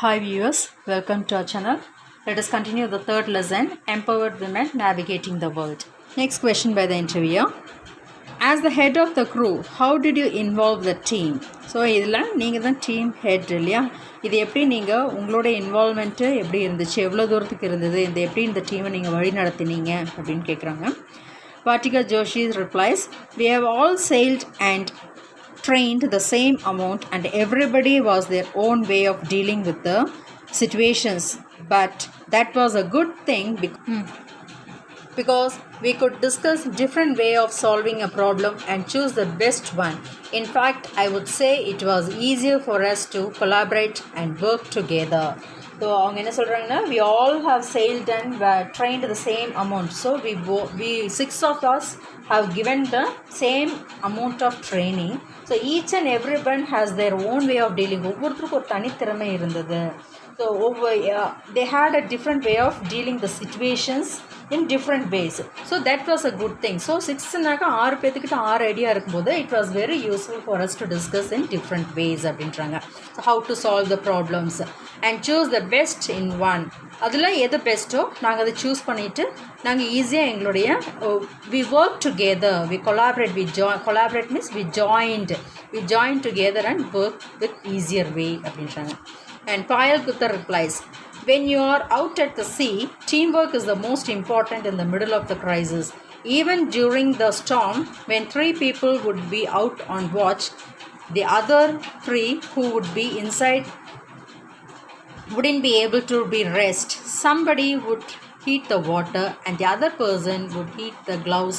Hi viewers, welcome to our channel. Let us continue the third lesson, Empowered Women Navigating the World. Next question by the interviewer. As the head of the crew, how did you involve the team? So இதில் நீங்கள் தான் team head இல்லையா? இது எப்படி நீங்கள் உங்களோட involvement எப்படி இருந்துச்சு, எவ்வளோ தூரத்துக்கு இருந்தது, எப்படி இந்த டீமை நீங்கள் வழி நடத்தினீங்க அப்படின்னு கேட்குறாங்க. Vatika Joshi replies, we have all sailed and trained the same amount and everybody was their own way of dealing with the situations, but that was a good thing because we could discuss different way of solving a problem and choose the best one. In fact, I would say it was easier for us to collaborate and work together. So அவங்க என்ன சொல்கிறாங்கன்னா, we all have sailed and trained the same amount. So we six of us have given the same amount of training. So each and everyone has their own way of dealing. ஒவ்வொருத்தருக்கும் ஒரு தனித்திறமை இருந்தது. So they had a different way of dealing the situations in different ways. So that was a good thing. So 6னாக்கா 6 பேத்துக்கிட்ட 6 idea இருக்கும்போது it was very useful for us to discuss in different ways அப்படின்றாங்க. So how to solve the problems and choose the best in one. அதில் எது பெஸ்ட்டோ நாங்கள் அதை choose பண்ணிவிட்டு நாங்கள் ஈஸியாக எங்களுடைய we work together, we collaborate, collaborate means we joined together and work with easier way அப்படின்றாங்க. And Payal Gupta replies, when you are out at the sea, teamwork is the most important in the middle of the crisis. Even during the storm, when 3 people would be out on watch, the other 3 who would be inside wouldn't be able to be rest. Somebody would heat the water and the other person would heat the gloves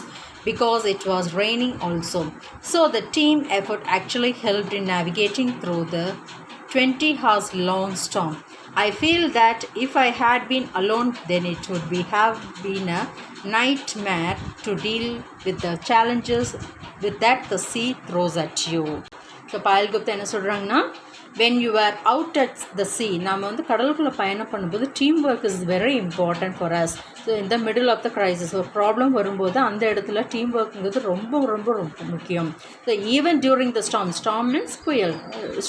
because it was raining also. So the team effort actually helped in navigating through the 20 hours long storm. I feel that if I had been alone, then it would have been a nightmare to deal with the challenges with that the sea throws at you. So Payal Gupta என்ன சொல்கிறாங்கன்னா, when you are out at the sea, நாம் வந்து கடலுக்குள்ளே பயணம் பண்ணும்போது team work is very important for us. So இந்த middle of the crisis ஒரு problem வரும்போது அந்த இடத்துல டீம் ஒர்க்குங்கிறது ரொம்ப ரொம்ப ரொம்ப முக்கியம். So even during the storm means புயல்,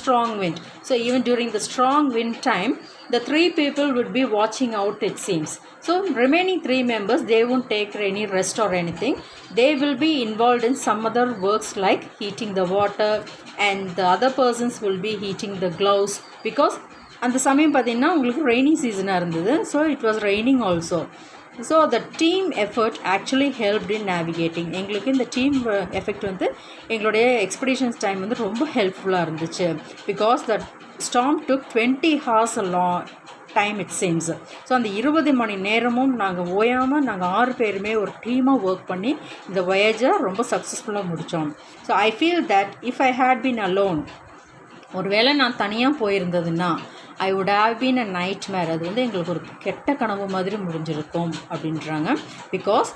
strong wind. So even during the strong wind time, the 3 people would be watching out, it seems. So remaining 3 members, they won't take any rest or anything. They will be involved in some other works like heating the water, and the other persons will be heating the gloves because அந்த சமயம் பார்த்திங்கன்னா உங்களுக்கு rainy சீசனாக இருந்தது. So it was raining also. So the team effort actually helped in navigating. எங்களுக்கு இந்த team effect வந்து எங்களுடைய expeditions time வந்து ரொம்ப ஹெல்ப்ஃபுல்லாக இருந்துச்சு. Because the storm took 20 hours long time it seems. So அந்த 20 மணி நேரமும் நாங்கள் ஓயாமல் நாங்கள் 6 பேருமே ஒரு டீமாக ஒர்க் பண்ணி இந்த வொயேஜை ரொம்ப சக்ஸஸ்ஃபுல்லாக முடித்தோம். So I feel that if I had been alone, ஒரு வேளை நான் தனியாக போயிருந்ததுன்னா I would have been a nightmare, அது வந்து எங்களுக்கு ஒரு கெட்ட கனவு மாதிரி முடிஞ்சிருக்கும் அப்படின்றாங்க. பிகாஸ்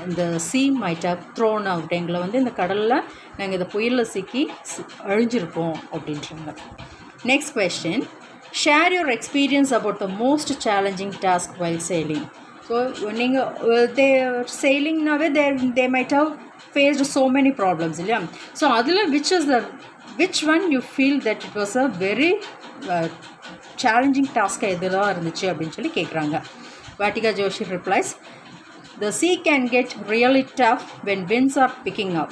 இந்த சீ மைட் ஹவ் த்ரோன் அவுட், எங்களை வந்து இந்த கடலில் நாங்கள் இந்த புயலில் சிக்கி அழிஞ்சிருப்போம் அப்படின்றாங்க. Next question, share your experience about the most challenging task while sailing. So நீங்கள் சேலிங்னாவே they might have faced so many problems இல்லையா? ஸோ அதில் which one you feel that it was a very challenging task எதுதான் இருந்துச்சு அப்படின்னு சொல்லி கேட்குறாங்க. Vatika Joshi replies, the sea can get really tough when winds are picking up.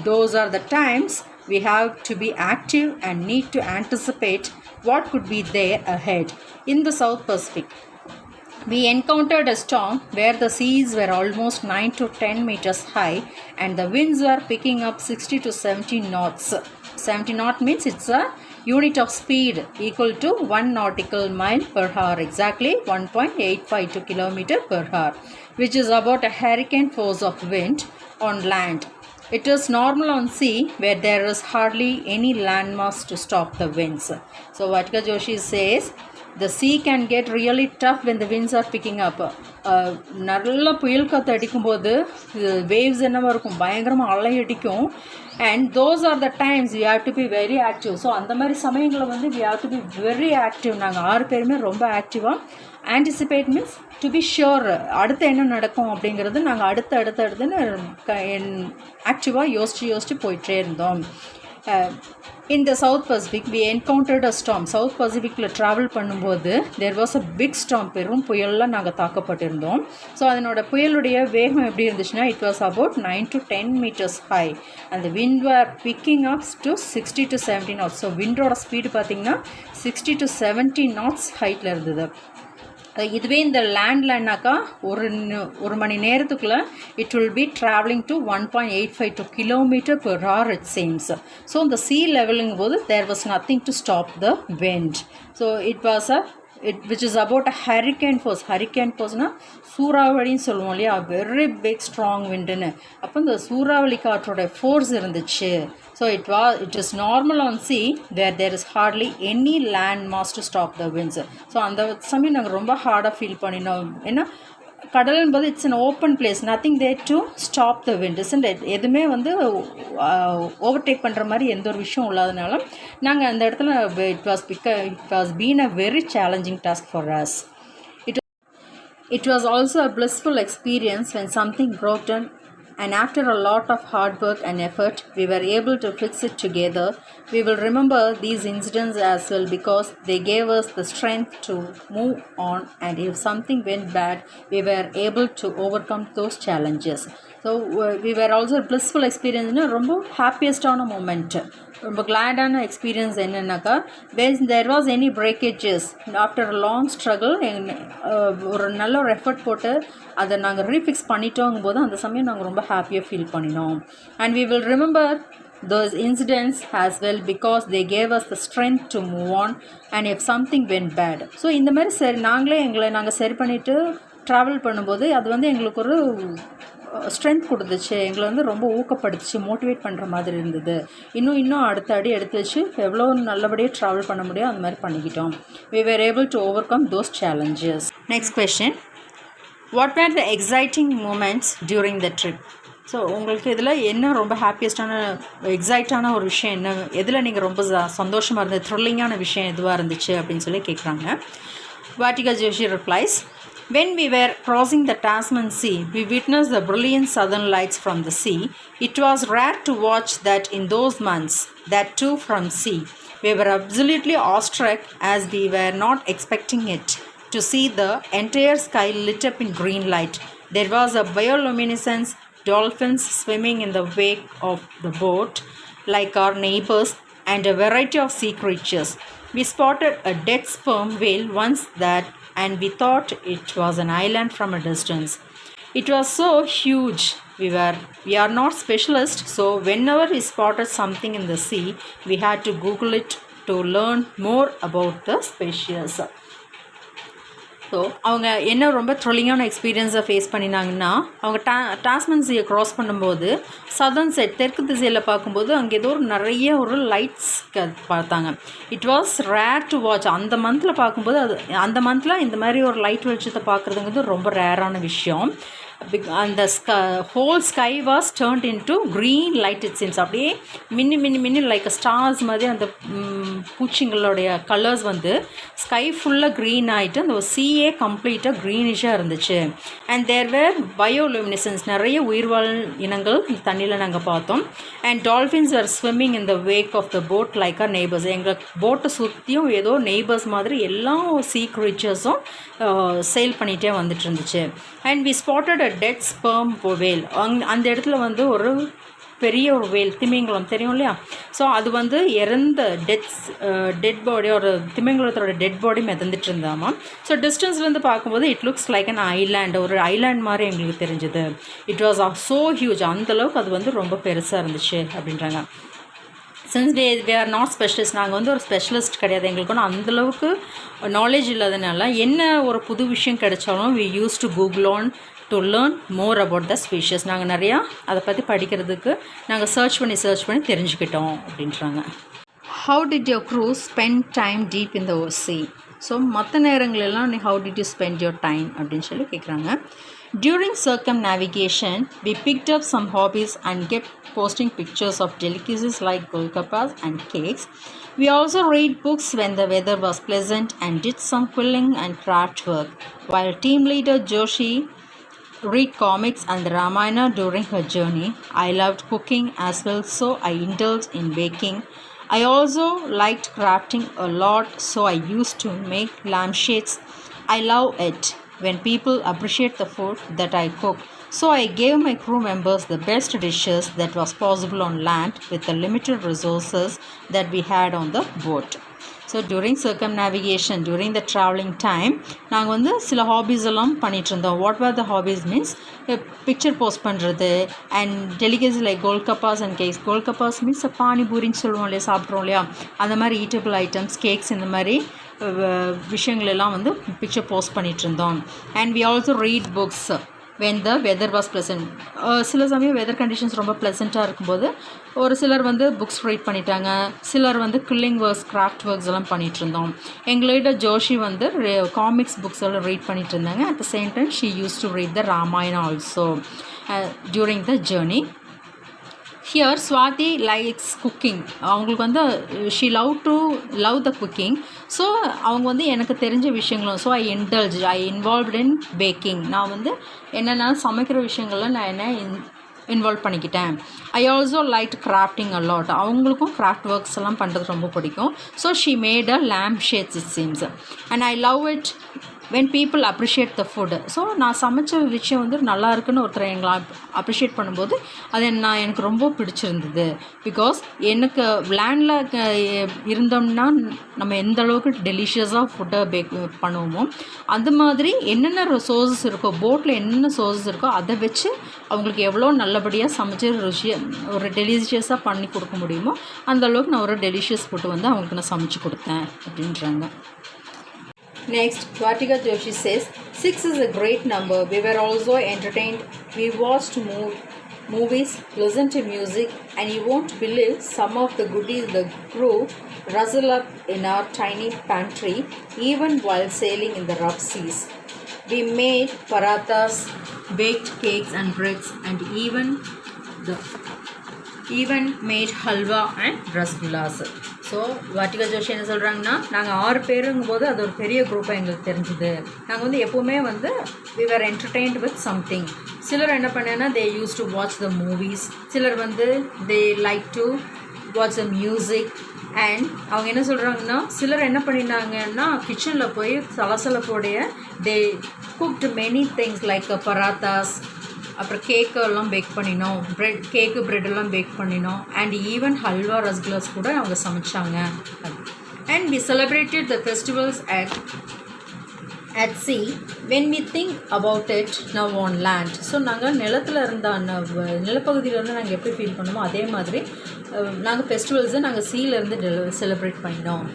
Those are the times we have to be active and need to anticipate what could be there ahead. In the South Pacific, we encountered a storm where the seas were almost 9 to 10 meters high and the winds were picking up 60 to 70 knots. 70 knot means it's a unit of speed equal to 1 nautical mile per hour, exactly 1.852 kilometer per hour, which is about a hurricane force of wind on land. It is normal on sea where there is hardly any landmass to stop the winds. So Vatika Joshi says, the sea can get really tough when the winds are picking up. நல்ல புயல் காற்று அடிக்கும்போது waves என்னவாக இருக்கும், பயங்கரமாக அலை அடிக்கும். And those are the times we have to be very active. So அந்த மாதிரி சமயங்களில் வந்து we have to be very active. நாங்கள் 6 பேருமே ரொம்ப ஆக்டிவாக, anticipate means to be sure அடுத்து என்ன நடக்கும் அப்படிங்கிறது நாங்கள் அடுத்துன்னு ஆக்டிவாக யோசித்து போயிட்டே இருந்தோம். In the South Pacific, we encountered a storm. South Pacificல ட்ராவல் பண்ணும்போது there was a big storm. பெரும் புயல்லாம் நாங்கள் தாக்கப்பட்டிருந்தோம். ஸோ அதனோட புயலுடைய வேகம் எப்படி இருந்துச்சுன்னா it was about 9 to 10 meters high. And the wind were picking up to 60 to 70 knots. So விண்டோட speed பார்த்தீங்கன்னா 60 to 70 knots ஹைட்டில் இருந்தது. இதுவே இந்த லேண்ட்லனாக்கா ஒரு மணி நேரத்துக்குள்ளே it will be travelling to 1.85 kilometre per hour it seems. So இந்த sea லெவலுங்கும் போது there was nothing to stop the wind. So it was which is about a hurricane force. Hurricane forceனா சூறாவளின்னு சொல்லுவோம் இல்லையா, வெரி பிக் ஸ்ட்ராங் விண்டுன்னு. அப்போ இந்த சூறாவளி காற்றோட force இருந்துச்சு. So it is normal on sea where there is hardly any land mass to stop the winds. So அந்த சமயம் நாங்கள் ரொம்ப ஹார்டாக ஃபீல் பண்ணினோம். ஏன்னா கடல் என்பது it's an open place, nothing there to stop the wind. எதுவுமே வந்து ஓவர்டேக் பண்ணுற மாதிரி எந்த ஒரு விஷயம் இல்லாதனால நாங்கள் அந்த இடத்துல it was been a very challenging task for us. It was also a blissful experience when something broke down, and after a lot of hard work and effort, we were able to fix it together. We will remember these incidents as well because they gave us the strength to move on, and if something went bad, we were able to overcome those challenges. So we were also a blissful experience, ரொம்ப ஹாப்பியஸ்டான moment, ரொம்ப கிளாடான experience. என்னன்னாக்கா when there was any breakages after a long struggle, ஒரு நல்ல ஒரு effort போட்டு அதை நாங்கள் refix பண்ணிட்டோங்கும் போது அந்த சமயம் நாங்கள் ரொம்ப ஹாப்பியாக ஃபீல் பண்ணினோம். And we will remember those incidents as well because they gave us the strength to move on and if something went bad. So இந்த மாதிரி நாங்கள் சரி பண்ணிவிட்டு ட்ராவல் பண்ணும்போது அது வந்து எங்களுக்கு ஒரு ஸ்ட்ரென்த் கொடுத்துச்சு, எங்களை வந்து ரொம்ப ஊக்கப்படுத்துச்சு, மோட்டிவேட் பண்ணுற மாதிரி இருந்தது. இன்னும் அடுத்த அடி எடுத்து வச்சு எவ்வளோ நல்லபடியாக ட்ராவல் பண்ண முடியும் அந்த மாதிரி பண்ணிக்கிட்டோம். we were able to overcome those challenges. Next question, what were the exciting moments during the trip? So உங்களுக்கு இதில் என்ன ரொம்ப ஹாப்பியஸ்டான எக்ஸைட்டான ஒரு விஷயம் என்ன, எதில் நீங்கள் ரொம்ப சந்தோஷமாக இருந்தது, த்ரில்லிங்கான விஷயம் எதுவாக இருந்துச்சு அப்படின்னு சொல்லி கேட்குறாங்க. Vatika Joshi replies, when we were crossing the Tasman Sea, we witnessed the brilliant southern lights from the sea. It was rare to watch that in those months, that too from sea. We were absolutely awestruck as we were not expecting it, to see the entire sky lit up in green light. There was a bioluminescence, dolphins swimming in the wake of the boat like our neighbors, and a variety of sea creatures. We spotted a dead sperm whale once and we thought it was an island from a distance. It was so huge. We are not specialists, so whenever we spotted something in the sea, we had to Google it to learn more about the species. So அவங்க என்ன ரொம்ப த்ரில்லிங்கான எக்ஸ்பீரியன்ஸை face பண்ணினாங்கன்னா, அவங்க டாஸ்மன் சீயை cross பண்ணும்போது southern side தெற்கு திசையில் பார்க்கும்போது அங்கே ஏதோ நிறைய ஒரு லைட்ஸ் பார்த்தாங்க. It was rare to watch. அந்த மந்தில் பார்க்கும்போது அந்த மந்தில் இந்த மாதிரி ஒரு லைட் வெளிச்சத்தை பார்க்குறதுங்கிறது ரொம்ப ரேரான விஷயம். அந்த whole sky was turned into green light it scenes. அப்படியே மின்னி லைக் ஸ்டார்ஸ் மாதிரி அந்த பூச்சிங்களோடைய கலர்ஸ் வந்து ஸ்கை ஃபுல்லாக க்ரீன் ஆகிட்டு அந்த சீயே கம்ப்ளீட்டாக க்ரீனிஷாக இருந்துச்சு. அண்ட் தேர் வேர் பயோலுமினிசன்ஸ், நிறைய உயிர்வாழ் இனங்கள் தண்ணியில் நாங்கள் பார்த்தோம். And dolphins are swimming in the wake of the boat like a neighbours. எங்கள் போட்டை சுற்றியும் ஏதோ நெய்பர்ஸ் மாதிரி எல்லா சீ க்ரீச்சர்ஸும் சேல் பண்ணிகிட்டே வந்துட்டு இருந்துச்சு. And we spotted a dead sperm whale. அந்த இடத்துல வந்து ஒரு பெரிய ஒரு வேல், திமிங்கலம் தெரியும் இல்லையா, ஸோ அது வந்து இறந்த டெட் பாடி, ஒரு திமிங்கலத்தோட டெட் பாடி மிதந்துட்டு இருந்தாமா. ஸோ டிஸ்டன்ஸ்லேருந்து பார்க்கும்போது it looks like an island, ஒரு ஐலாண்ட் மாதிரி எங்களுக்கு தெரிஞ்சுது. இட் வாஸ் ஸோ ஹியூஜ், அந்தளவுக்கு அது வந்து ரொம்ப பெருசாக இருந்துச்சு அப்படின்றாங்க. Since we are not specialist, நாங்கள் வந்து ஒரு ஸ்பெஷலிஸ்ட் கிடையாது, எங்களுக்கு ஒன்றும் அந்தளவுக்கு நாலேஜ் இல்லாதனால என்ன ஒரு புது விஷயம் கிடைச்சாலும் we used to Google on to learn more about the species. நாங்கள் நிறையா அதை பற்றி படிக்கிறதுக்கு நாங்கள் சர்ச் பண்ணி தெரிஞ்சுக்கிட்டோம் அப்படின்றாங்க. How did your crew spend time deep in the sea? So மற்ற நேரங்களெல்லாம் how did you spend your time அப்படின்னு சொல்லி கேட்குறாங்க. During circumnavigation, we picked up some hobbies and kept posting pictures of delicacies like golgappas and cakes. We also read books when the weather was pleasant and did some quilling and craft work. While team leader Joshi read comics and the Ramayana during her journey. I loved cooking as well, so I indulged in baking. I also liked crafting a lot, so I used to make lampshades. I love it when people appreciate the food that I cook. So I gave my crew members the best dishes that was possible on land with the limited resources that we had on the boat. So during circumnavigation during the travelling time நாங்கள் வந்து சில hobbies எல்லாம் பண்ணிகிட்டு இருந்தோம். What were the hobbies means picture post பண்ணுறது and delicates like golgappas and cakes. Golgappas means பானிபூரின்னு சொல்லுவோம் இல்லையா, சாப்பிட்றோம் இல்லையா, அந்த மாதிரி ஈட்டபிள் ஐட்டம்ஸ், கேக்ஸ், இந்த மாதிரி விஷயங்களெல்லாம் வந்து பிக்சர் போஸ்ட் பண்ணிகிட்டு இருந்தோம். And we also read books when the weather was pleasant. சில சமயம் வெதர் கண்டிஷன்ஸ் ரொம்ப ப்ளசண்ட்டாக இருக்கும்போது ஒரு சிலர் வந்து புக்ஸ் ரீட் பண்ணிட்டாங்க, சிலர் வந்து கில்லிங் ஒர்க்ஸ், கிராஃப்ட் ஒர்க்ஸ் எல்லாம் பண்ணிகிட்டு இருந்தோம். எங்களோட ஜோஷி வந்து காமிக்ஸ் புக்ஸ் எல்லாம் ரீட் பண்ணிகிட்டு இருந்தாங்க. At the same time she use to read the Ramayana also during the journey. Here Swathi likes cooking. அவங்களுக்கு வந்து she love the cooking. So அவங்க வந்து எனக்கு தெரிஞ்ச விஷயங்களும், so I involved in baking. நான் வந்து என்னென்னா சமைக்கிற விஷயங்கள்லாம் நான் என்ன இன்வால்வ் பண்ணிக்கிட்டேன். I also like crafting a lot. அவங்களுக்கும் கிராஃப்ட் ஒர்க்ஸ் எல்லாம் பண்ணுறது ரொம்ப பிடிக்கும். So she made a lamp shades it seems and I love it when people appreciate the food. So நான் சமைச்ச விஷயம் வந்து நல்லா இருக்குன்னு ஒருத்தர் எங்களை அப்ரிஷியேட் பண்ணும்போது அது எனக்கு ரொம்ப பிடிச்சிருந்தது. பிகாஸ் எனக்கு லேண்டில் இருந்தோம்னா நம்ம எந்த அளவுக்கு டெலிஷியஸாக ஃபுட்டை பேக் பண்ணுவோமோ அந்த மாதிரி என்னென்ன சோர்ஸஸ் இருக்கோ, போட்டில் என்னென்ன சோர்ஸஸ் இருக்கோ அதை வச்சு அவங்களுக்கு எவ்வளோ நல்லபடியாக சமைச்சு ஒரு டெலிஷியஸாக பண்ணி கொடுக்க முடியுமோ அந்த அளவுக்கு நான் ஒரு டெலிஷியஸ் ஃபுட்டு வந்து அவங்களுக்கு நான் சமைச்சு கொடுத்தேன் அப்படின்றாங்க. Next, Vartika Joshi says, 6 is a great number. We were also entertained. We watched movies, listened to music, and you won't believe some of the goodies the crew rustled up in our tiny pantry, even while sailing in the rough seas. We made parathas, baked cakes and breads, and even made halwa and rasgullas. So Vatika Joshi என்ன சொல்கிறாங்கன்னா, நாங்கள் 6 பேருங்கும் போது அது ஒரு பெரிய குரூப்பாக எங்களுக்கு தெரிஞ்சுது. நாங்கள் வந்து எப்போவுமே வந்து we were entertained with something. சிலர் என்ன பண்ணேன்னா they used to watch the movies, சிலர் வந்து they like to watch the music. And அவங்க என்ன சொல்கிறாங்கன்னா, சிலர் என்ன பண்ணினாங்கன்னா கிச்சனில் போய் சலசலப்போடைய they cooked many things like parathas, அப்புறம் கேக்கெல்லாம் பேக் பண்ணினோம், ப்ரெட்டெல்லாம் பேக் பண்ணினோம், அண்ட் ஈவன் ஹல்வா ரஸ்குல்லாஸ் கூட அவங்க சமைச்சாங்க. And we celebrated the festivals at sea when we think about it now on land. So நாங்கள் நிலத்தில் இருந்த நிலப்பகுதியில் இருந்து நாங்கள் எப்படி ஃபீல் பண்ணோமோ அதே மாதிரி நாங்கள் ஃபெஸ்டிவல்ஸை நாங்கள் சீலேருந்து செலிப்ரேட் பண்ணினோம்.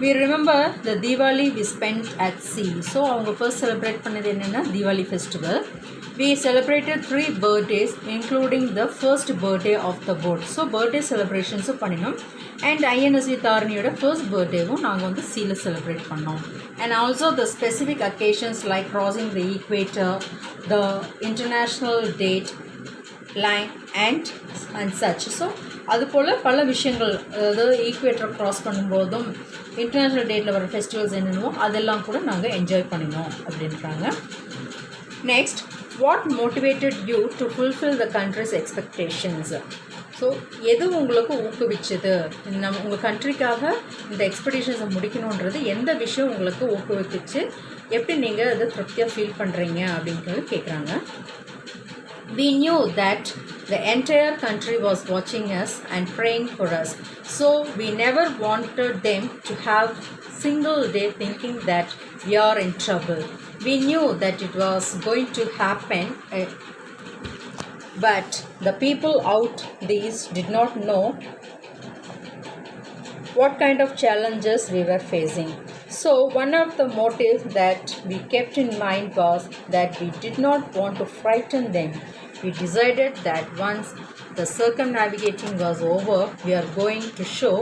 We remember the Diwali we spent at sea. So அவங்க ஃபர்ஸ்ட் செலிப்ரேட் பண்ணது என்னென்னா Deepavali festival. We celebrated 3 birthdays including the first birthday of the boat. So birthday செலிப்ரேஷன்ஸும் பண்ணினோம். அண்ட் ஐஎன்எஸ்வி தாரணியோட ஃபர்ஸ்ட் பர்த்டேவும் நாங்கள் வந்து சீல செலிப்ரேட் பண்ணோம். And also the specific occasions like crossing the equator, the international date line and such. So அதுபோல் பல விஷயங்கள், அதாவது ஈக்குவேட்டர் க்ராஸ் பண்ணும்போதும் இன்டர்நேஷ்னல் டேட்டில் வர ஃபெஸ்டிவல்ஸ் என்னென்னவோ அதெல்லாம் கூட நாங்கள் என்ஜாய் பண்ணினோம் அப்படின்றாங்க. Next, what motivated you to fulfil the countries expectations. So எது உங்களுக்கு ஊக்குவிச்சது, உங்கள் கண்ட்ரிக்காக இந்த எக்ஸ்பெக்டேஷன்ஸை முடிக்கணுன்றது எந்த விஷயம் உங்களுக்கு ஊக்குவிச்சு, எப்படி நீங்கள் அதை திருப்தியாக ஃபீல் பண்ணுறீங்க அப்படின்றது கேட்குறாங்க. We knew that the entire country was watching us and praying for us. So we never wanted them to have single day thinking that we are in trouble. We knew that it was going to happen, but the people out these did not know what kind of challenges we were facing. So one of the motives that we kept in mind was that we did not want to frighten them. We decided that once the circumnavigating was over, we are going to show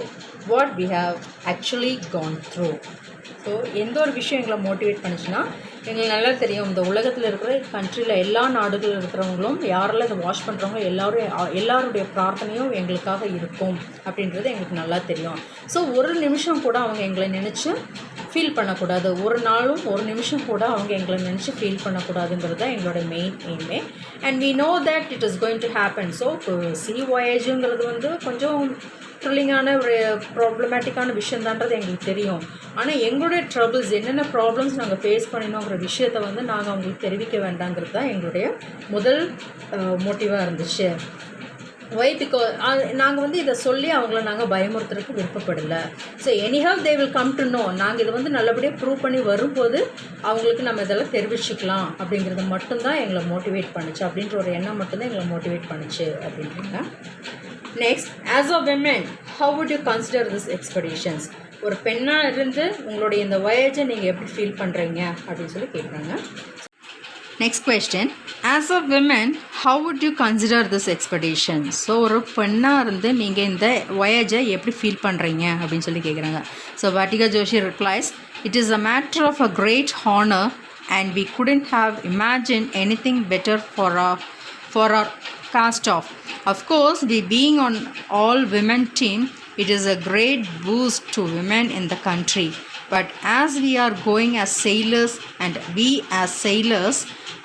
what we have actually gone through. So எந்த ஒரு விஷயம் எங்களை motivate பண்ணிச்சுன்னா, எங்களுக்கு நல்லா தெரியும் இந்த உலகத்தில் இருக்கிற கண்ட்ரியில் எல்லா நாடுகளில் இருக்கிறவங்களும் யாரெல்லாம் இதை வாஷ் பண்ணுறவங்க எல்லாருடைய பிரார்த்தனையும் எங்களுக்காக இருக்கும் அப்படின்றது எங்களுக்கு நல்லா தெரியும். ஸோ ஒரு நிமிஷம் கூட அவங்க எங்களை நினச்சி ஃபீல் பண்ணக்கூடாது, ஒரு நாளும் ஒரு நிமிஷம் கூட அவங்க எங்களை நினச்சி ஃபீல் பண்ணக்கூடாதுங்கிறது தான் எங்களோட மெயின் எய்மே. And we know that it is going to happen. So sea வாயேஜுங்கிறது வந்து கொஞ்சம் த்ரில்லிங்கான ஒரு ப்ராப்ளமேட்டிக்கான விஷயந்தான்றது எங்களுக்கு தெரியும். ஆனால் எங்களுடைய ட்ரபிள்ஸ் என்னென்ன ப்ராப்ளம்ஸ் நாங்கள் ஃபேஸ் பண்ணினோங்கிற விஷயத்தை வந்து நாங்கள் அவங்களுக்கு தெரிவிக்க வேண்டாங்கிறது தான் எங்களுடைய முதல் மோட்டிவாக இருந்துச்சு. ஒய் பிகாஸ் நாங்கள் வந்து இதை சொல்லி அவங்கள நாங்கள் பயமுறுத்துறதுக்கு விருப்பப்படலை. So anyhow they will come to know. நாங்கள் இதை வந்து நல்லபடியாக ப்ரூவ் பண்ணி வரும்போது அவங்களுக்கு நம்ம இதெல்லாம் தெரிவிச்சுக்கலாம் அப்படிங்கிறது மட்டும்தான் எங்களை மோட்டிவேட் பண்ணுச்சு, அப்படின்ற ஒரு எண்ணம் மட்டும்தான் எங்களை மோட்டிவேட் பண்ணுச்சு அப்படின்றாங்க. Next, as a women how would you consider this expeditions? ஒரு பெண்ணாக இருந்து உங்களுடைய இந்த வயேஜை நீங்கள் எப்படி ஃபீல் பண்ணுறீங்க அப்படின்னு சொல்லி கேட்குறாங்க. Next question, as a women how would you consider this expedition? So ஒரு பெண்ணாக இருந்து நீங்கள் இந்த வயேஜை எப்படி ஃபீல் பண்ணுறீங்க அப்படின்னு சொல்லி கேட்குறாங்க. So Vatika Joshi replies, it is a matter of a great honour and we couldn't have imagined anything better for our cast off. Of course, we being on all women team, it is a great boost to women in the country. But as we are going as sailors and we as sailors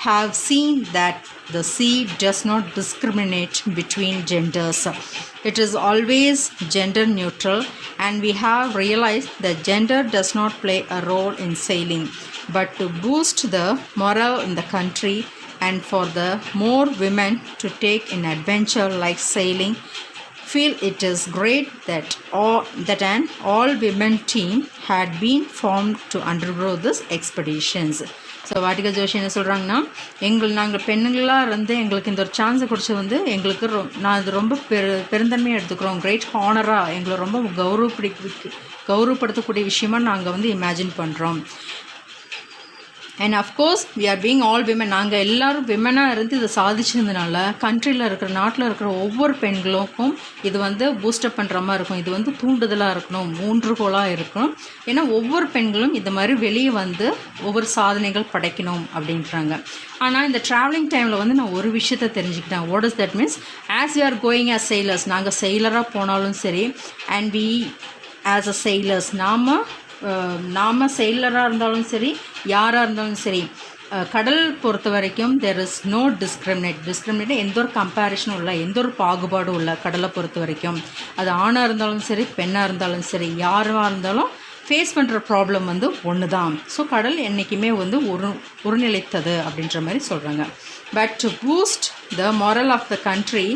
have seen that the sea does not discriminate between genders. It is always gender neutral, and we have realized that gender does not play a role in sailing. But to boost the morale in the country and for the more women to take an adventure like sailing, feel it is great that an all women team had been formed to undergo this expeditions. So Vatika Joshi என்ன சொல்கிறாங்கன்னா, நாங்கள் பெண்களாக இருந்து எங்களுக்கு இந்த ஒரு சான்ஸை கொடுத்து வந்து எங்களுக்கு நான் இது ரொம்ப பெருந்தன்மையாக எடுத்துக்கிறோம், கிரேட் ஹானராக எங்களை ரொம்ப கௌரவப்படுத்தக்கூடிய விஷயமா நாங்கள் வந்து இமேஜின் பண்ணுறோம். And of course we are being all women. நாங்கள் எல்லோரும் விமனாக இருந்து இதை சாதிச்சதுனால கண்ட்ரியில் இருக்கிற நாட்டில் இருக்கிற ஒவ்வொரு பெண்களுக்கும் இது வந்து பூஸ்டப் பண்ணுற மாதிரி இருக்கும், இது வந்து தூண்டுதலாக இருக்கணும், ஊன்றுகோலாக இருக்கணும். ஏன்னா ஒவ்வொரு பெண்களும் இந்த மாதிரி வெளியே வந்து ஒவ்வொரு சாதனைகள் படைக்கணும் அப்படின்றாங்க. ஆனால் இந்த ட்ராவலிங் டைமில் வந்து நான் ஒரு விஷயத்தை தெரிஞ்சுக்கிட்டேன். What is that means, as we are going as sailors, நாங்கள் செயிலராக போனாலும் சரி, and we as a sailors, நாம் செயிலராக இருந்தாலும் சரி, யாராக இருந்தாலும் சரி, கடல் பொறுத்த வரைக்கும் தெர் இஸ் நோ டிஸ்கிரிமினேட் எந்த ஒரு கம்பேரிஷனும் இல்லை, எந்த ஒரு பாகுபாடும் இல்லை. கடலை பொறுத்த வரைக்கும் அது ஆணாக இருந்தாலும் சரி, பெண்ணாக இருந்தாலும் சரி, யாராக இருந்தாலும் ஃபேஸ் பண்ணுற ப்ராப்ளம் வந்து ஒன்று தான். ஸோ கடல் என்றைக்குமே வந்து ஒருநிலைத்தது அப்படின்ற மாதிரி சொல்கிறாங்க. But to boost the moral of the country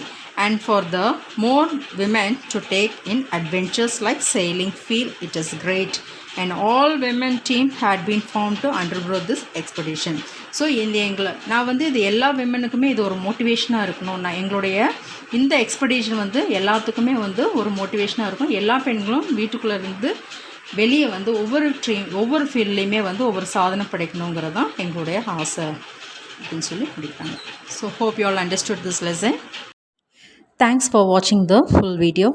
and for the more women to take in adventures like sailing, feel it is great and all women team had been formed to undergo this expedition. So நான் வந்து இது எல்லா விமனுக்குமே இது ஒரு மோட்டிவேஷனாக இருக்கணும். நான் எங்களுடைய இந்த எக்ஸ்பெடிஷன் வந்து எல்லாத்துக்குமே வந்து ஒரு மோட்டிவேஷனாக இருக்கும். எல்லா பெண்களும் வீட்டுக்குள்ளே இருந்து வெளியே வந்து ஒவ்வொரு ஃபீல்ட்லேயுமே வந்து ஒவ்வொரு சாதனை படைக்கணுங்கிறது தான் எங்களுடைய ஆசை அப்படின்னு சொல்லி முடிக்கிறாங்க. So hope you all understood this lesson. Thanks for watching the full video.